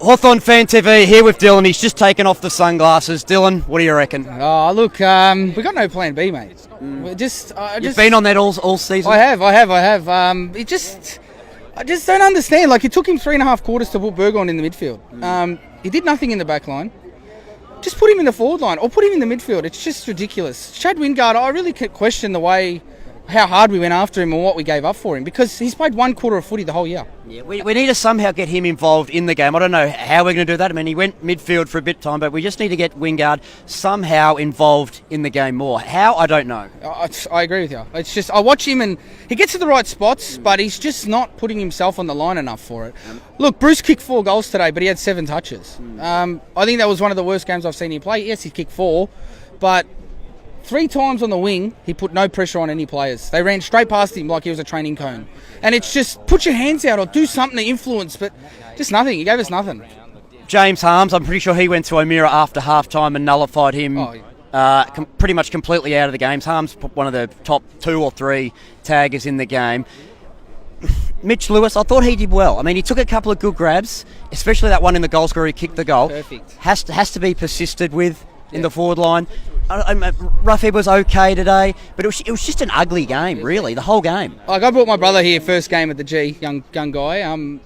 HawthornFanTV here with Dillon. He's just taken off the sunglasses. Dillon, what do you reckon? Oh, look, we got no plan B, mate. You've been on that all season? I have. I just don't understand. Like, it took him 3.5 quarters to put Burgon in the midfield. He did nothing in the back line. Just put him in the forward line or put him in the midfield. It's just ridiculous. Chad Wingard, I really question the way how hard we went after him and what we gave up for him, because he's played 1 quarter of footy the whole year. Yeah, we need to somehow get him involved in the game. I don't know how we're going to do that. I mean, he went midfield for a bit of time, but we just need to get Wingard somehow involved in the game more. How? I don't know. I agree with you. It's just, I watch him and he gets to the right spots, but he's just not putting himself on the line enough for it. Look, Bruce kicked 4 goals today, but he had 7 touches. I think that was one of the worst games I've seen him play. Yes, he kicked 4, but 3 times on the wing, he put no pressure on any players. They ran straight past him like he was a training cone. And it's just, put your hands out or do something to influence, but just nothing. He gave us nothing. James Harms, I'm pretty sure he went to O'Meara after half-time and nullified him pretty much completely out of the game. Harms put one of the top 2 or 3 taggers in the game. Mitch Lewis, I thought he did well. I mean, he took a couple of good grabs, especially that one in the goal scorer. He kicked the goal. Perfect. Has to be persisted with in the forward line. Ruffhead was okay today, but it was just an ugly game, really, the whole game. Like, I brought my brother here first game at the G, young guy, and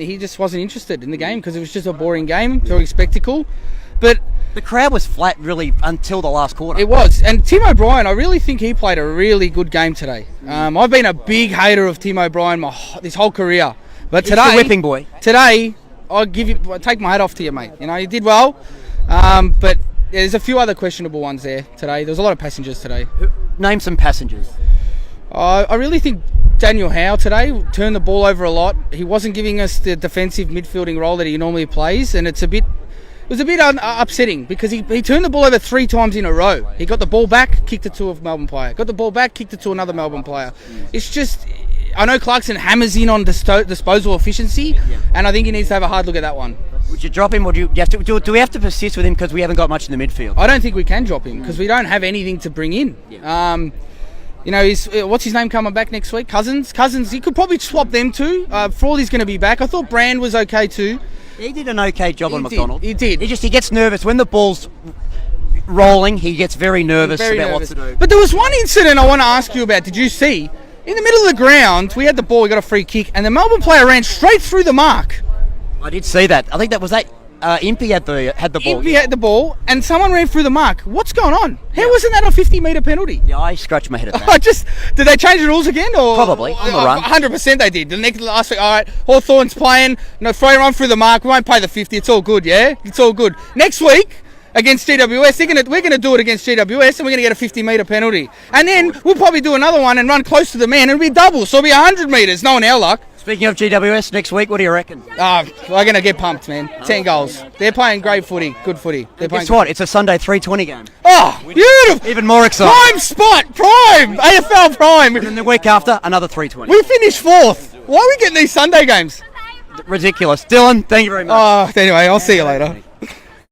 he just wasn't interested in the game because it was just a boring game, very spectacle. But the crowd was flat, really, until the last quarter. It was. And Tim O'Brien, I really think he played a really good game today. I've been a big hater of Tim O'Brien this whole career. But He's today, the whipping boy. Today, I take my hat off to you, mate. You know, you did well, but there's a few other questionable ones there today. There was a lot of passengers today. Name some passengers. I really think Daniel Howe today turned the ball over a lot. He wasn't giving us the defensive midfielding role that he normally plays, and it was a bit upsetting because he turned the ball over 3 times in a row. He got the ball back, kicked it to a Melbourne player. Got the ball back, kicked it to another Melbourne player. It's just, I know Clarkson hammers in on disposal efficiency, and I think he needs to have a hard look at that one. Would you drop him, or do we have to persist with him because we haven't got much in the midfield? I don't think we can drop him because we don't have anything to bring in. You know, what's his name coming back next week? Cousins, you could probably swap them too. Frawley's going to be back. I thought Brand was okay too. He did an okay job on McDonald. He did. He gets nervous when the ball's rolling. He gets very nervous about what to do. But there was one incident I want to ask you about. Did you see? In the middle of the ground, we had the ball. We got a free kick, and the Melbourne player ran straight through the mark. I did see that. I think that was Impey had the ball. Impey had the ball, and someone ran through the mark. What's going on? How wasn't that a 50-metre penalty? Yeah, I scratched my head at that. Did they change the rules again? Or probably on the run. 100% they did. Last week, all right, Hawthorn's playing. No, throw run through the mark. We won't pay the 50. It's all good, yeah? It's all good. Next week, against GWS, we're going to do it against GWS, and we're going to get a 50-metre penalty. And then we'll probably do another one and run close to the man, and it'll be double, so it'll be 100 metres, knowing our luck. Speaking of GWS, next week, what do you reckon? We're going to get pumped, man. 10 goals. They're playing great footy, good footy. Guess what? It's a Sunday 3:20 game. Oh, beautiful. Even more exciting. Prime spot, prime. AFL prime. And then the week after, another 3:20. We finished 4th. Why are we getting these Sunday games? Ridiculous. Dillon, thank you very much. Anyway, I'll see you later.